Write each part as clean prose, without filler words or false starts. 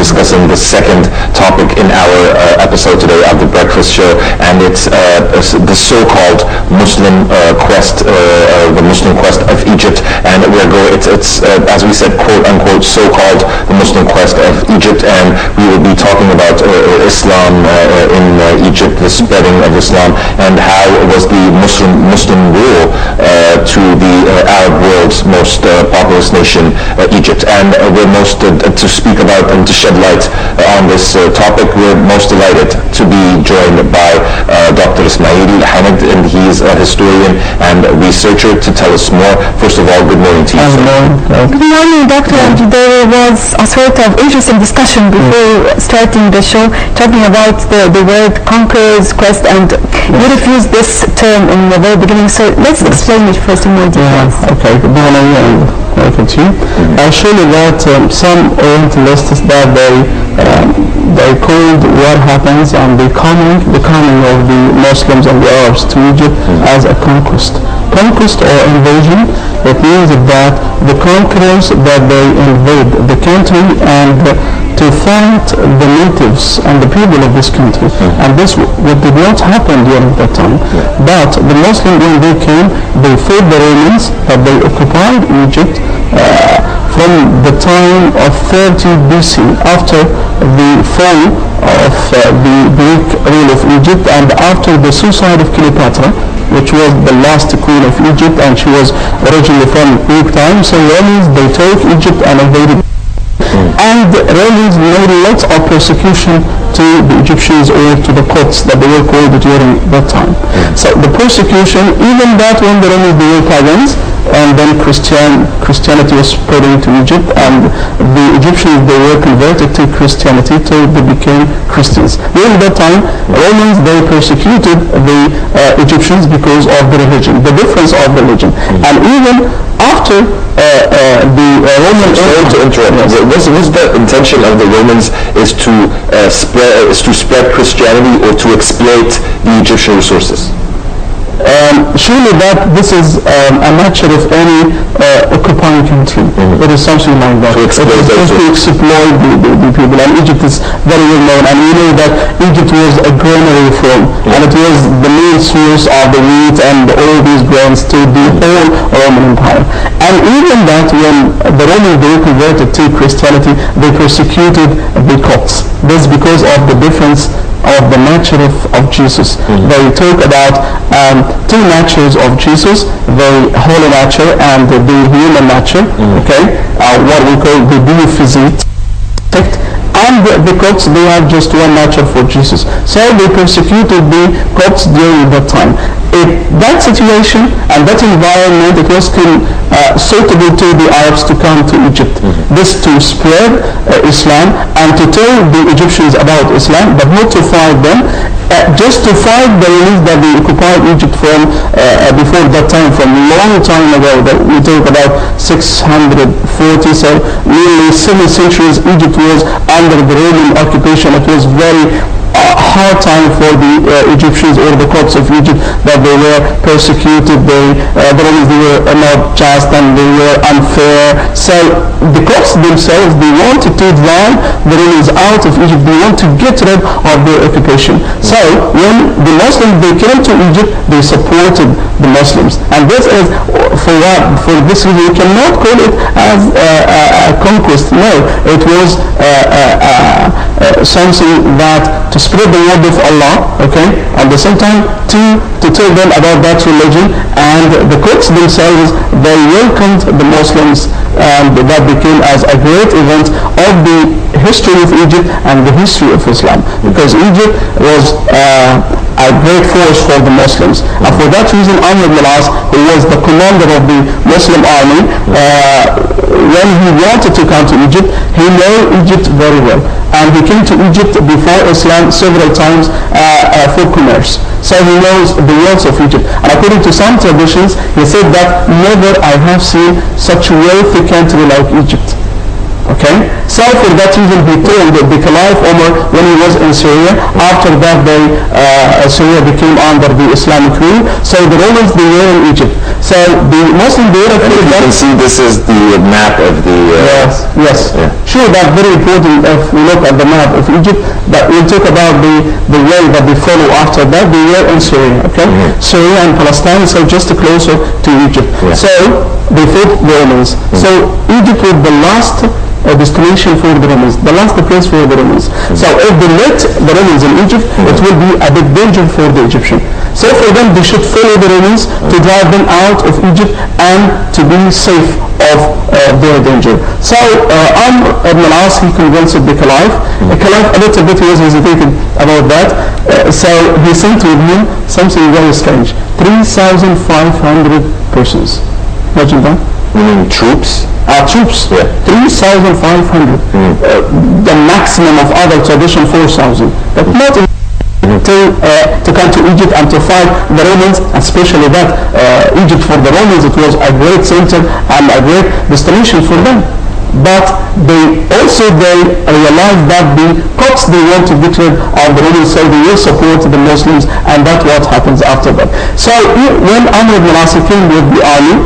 discussing the second topic in our episode today of the Breakfast Show, and it's the so-called Muslim quest, the Muslim quest of Egypt. And it's as we said, quote unquote, so-called the Muslim quest of Egypt, and we will be talking about Islam in Egypt, the spreading of Islam, and how was the Muslim rule to the Arab world's most populous nation, Egypt. And we're most to speak about and to shed light on this topic. We're most delighted to be joined by Dr. Isamil, and he's a historian and researcher, to tell us more. First of all, good morning to you. Good morning, Doctor. There was a sort of interesting discussion before starting the show, talking about the word conqueror's quest, and you refused this term in the very beginning, so let's explain it first in more detail. Okay, good morning and welcome to you. Surely that some Orientalists that they called what happens and the coming of the Muslims and the Arabs to Egypt as a conquest or invasion. It means that the conquerors that they invade the country and to fight the natives and the people of this country. And this what did not happen during that time. But the Muslims, when they came, they fought the Romans, that they occupied Egypt from the time of 30 BC, after the fall of the Greek rule of Egypt, and after the suicide of Cleopatra, which was the last queen of Egypt, and she was originally from Greek time. So Romans, they took Egypt and invaded. And the Romans made lots of persecution to the Egyptians or to the Copts that they were called during that time. So the persecution, even that when the Romans, they were pagans, and then Christianity was spreading to Egypt, and the Egyptians, they were converted to Christianity till they became Christians. During that time, Romans, they persecuted the Egyptians because of the religion, the difference of religion. And even after the Roman... Sorry to interrupt. Was the intention of the Romans is to spread Christianity or to exploit the Egyptian resources? Surely that this is a nature of any occupying country. It is something like that. To exploit the people. And Egypt is very well known. And we know that Egypt was a granary from, and it was the main source of the wheat and all these grains to the whole Roman Empire. And even that when the Romans, they were converted to Christianity, they persecuted the Copts. This is because of the difference of the nature of Jesus. They talk about two natures of Jesus, the holy nature and the human nature, okay, what we call the deific. And the Copts, they have just one nature for Jesus. So they persecuted the Copts during that time. That situation and that environment, it was suitable to the Arabs to come to Egypt. This to spread Islam and to tell the Egyptians about Islam, but not to fight them, just to fight the Romans that they occupied Egypt from before that time, from a long time ago. That we talk about 640, so nearly 7 centuries Egypt was under the Roman occupation. It was very hard time for the Egyptians or the Copts of Egypt, that they were persecuted, the Romans, they were not just and they were unfair. So the Copts themselves, they wanted to drive the Romans out of Egypt. They want to get rid of their occupation. So when the Muslims, they came to Egypt, they supported the Muslims. And this is for this reason we cannot call it as a conquest. No, it was something that to spread the word of Allah, okay, at the same time to tell them about that religion. And the Copts themselves, they welcomed the Muslims, and that became as a great event of the history of Egypt and the history of Islam, because Egypt was a great force for the Muslims. And for that reason, Amr ibn al-As, who was the commander of the Muslim army, when he wanted to come to Egypt, he knew Egypt very well. And he came to Egypt before Islam several times for commerce. So he knows the wealth of Egypt. And according to some traditions, he said that never I have seen such a wealthy country like Egypt. Okay, so for that reason he told the Caliph Omar when he was in Syria. After that Syria became under the Islamic rule. So the Romans, they were in Egypt. So the Muslim, they were afraid that. You can see this is the map of the. Yes. Yeah. Sure, that's very important. If we look at the map of Egypt, that we'll talk about the way that they follow after that. They were in Syria. Okay, Syria and Palestine, so just closer to Egypt. So they fought the Romans. So Egypt was the last destination for the Romans, the last place for the Romans. So if they let the Romans in Egypt, it will be a big danger for the Egyptian. So for them, they should follow the Romans to drive them out of Egypt and to be safe of their danger. So Amr ibn al-As, he convinced the Caliph. The Caliph a little bit was hesitating about that. So he sent with him something very strange: 3,500 persons. Imagine that. Troops? Troops, 3,500. The maximum of other tradition, 4,000. But not to come to Egypt and to fight the Romans, especially that Egypt for the Romans, it was a great center and a great destination for them. But they realized that the Copts, they want to get rid of the Romans, so they will support the Muslims, and that's what happens after that. So when Amr ibn al-As came with the army,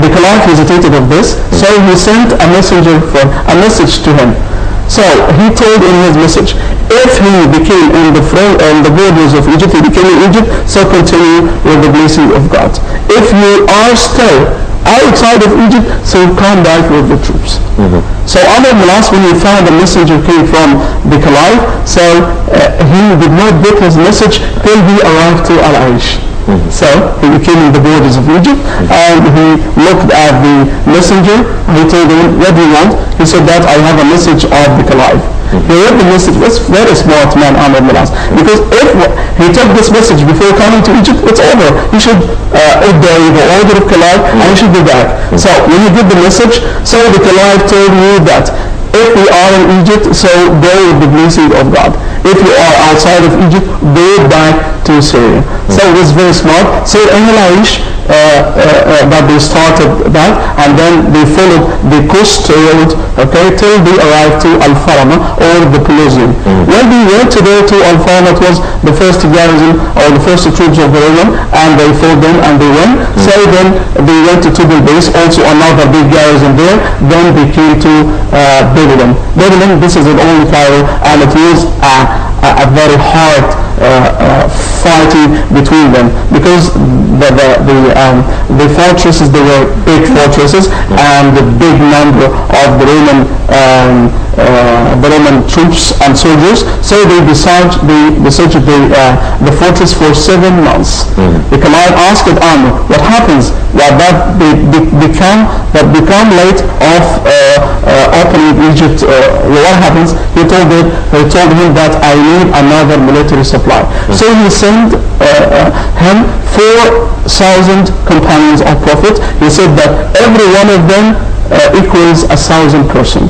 the Caliph hesitated of this, so he sent a message to him. So he told in his message, if he became in the borders of Egypt, he became in Egypt, so continue with the blessing of God. If you are still outside of Egypt, so come back with the troops. So Amr ibn al-As, when he found the messenger came from the Caliph, so he did not get his message till he arrived to Al-Aish. So he became in the borders of Egypt, and he looked at the messenger, and he told him, what do you want? He said that I have a message of the Caliph. He read the message. That's very smart man, Amr ibn al-As. Because if he took this message before coming to Egypt, it's over. He should obey the order of Caliph, and he should be back. So when he did the message, so the Caliph told you that if we are in Egypt, so go with the blessing of God. If you are outside of Egypt, go back to Syria. So it was very smart. So in Al-Aish, that they started that, and then they followed the coast road, okay, till they arrived to Al-Farama, or the Pelusium. When they went to go to Al-Farama, it was the first garrison, or the first troops of the Roman, and they fought them, and they won. So then they went to Tubal base, also another big garrison there. Then they came to Babylon. Babylon, this is the only Cairo, and it was a very hard fighting between them, because the fortresses, they were big fortresses, and the big number of the Roman troops and soldiers. So they besieged the fortress for 7 months. The Caliph asked Amr, what happens? That they become late of opening Egypt. What happens? He told him that I need another military supply. So he sent him 4,000 companions of Prophet. He said that every one of them equals 1,000 person.